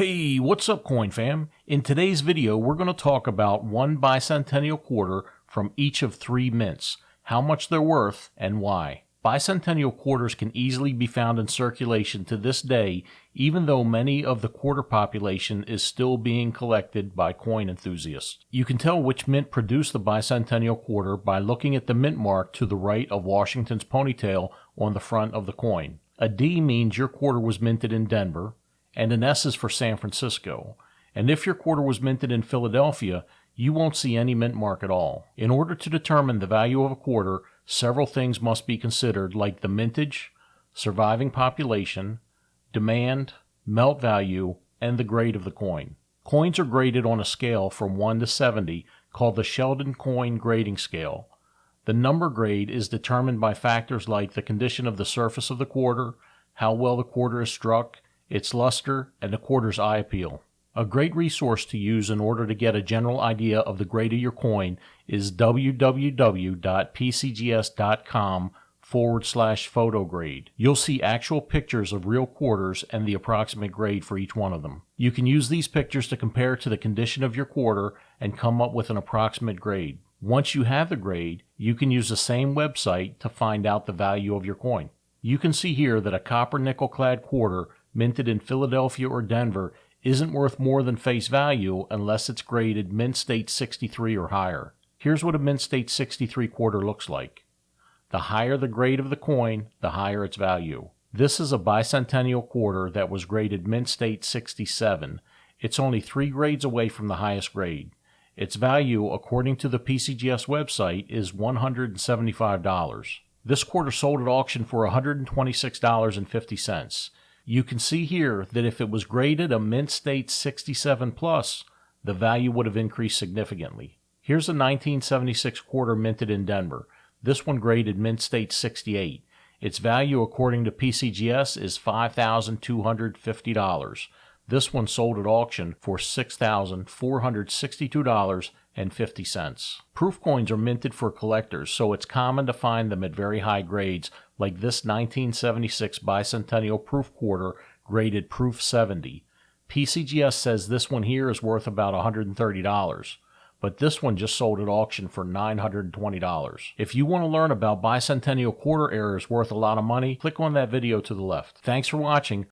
Hey, what's up, Coin Fam? In today's video, we're going to talk about one bicentennial quarter from each of three mints, how much they're worth, and why. Bicentennial quarters can easily be found in circulation to this day, even though many of the quarter population is still being collected by coin enthusiasts. You can tell which mint produced the bicentennial quarter by looking at the mint mark to the right of Washington's ponytail on the front of the coin. A D means your quarter was minted in Denver, and an S is for San Francisco. And if your quarter was minted in Philadelphia, you won't see any mint mark at all. In order to determine the value of a quarter, several things must be considered, like the mintage, surviving population, demand, melt value, and the grade of the coin. Coins are graded on a scale from 1 to 70 called the Sheldon Coin Grading Scale. The number grade is determined by factors like the condition of the surface of the quarter, how well the quarter is struck, its luster, and the quarter's eye appeal. A great resource to use in order to get a general idea of the grade of your coin is www.pcgs.com/photograde. You'll see actual pictures of real quarters and the approximate grade for each one of them. You can use these pictures to compare to the condition of your quarter and come up with an approximate grade. Once you have the grade, you can use the same website to find out the value of your coin. You can see here that a copper nickel-clad quarter minted in Philadelphia or Denver isn't worth more than face value unless it's graded Mint State 63 or higher. Here's what a Mint State 63 quarter looks like. The higher the grade of the coin, the higher its value. This is a bicentennial quarter that was graded Mint State 67. It's only 3 grades away from the highest grade. Its value, according to the PCGS website, is $175. This quarter sold at auction for $126.50. You can see here that if it was graded a Mint State 67 plus, the value would have increased significantly. Here's a 1976 quarter minted in Denver. This one graded Mint State 68. Its value, according to PCGS, is $5,250. This one sold at auction for $6,462.50. Proof coins are minted for collectors, so it's common to find them at very high grades, like this 1976 bicentennial proof quarter graded Proof 70. PCGS says this one here is worth about $130, but this one just sold at auction for $920. If you want to learn about bicentennial quarter errors worth a lot of money, click on that video to the left. Thanks for watching.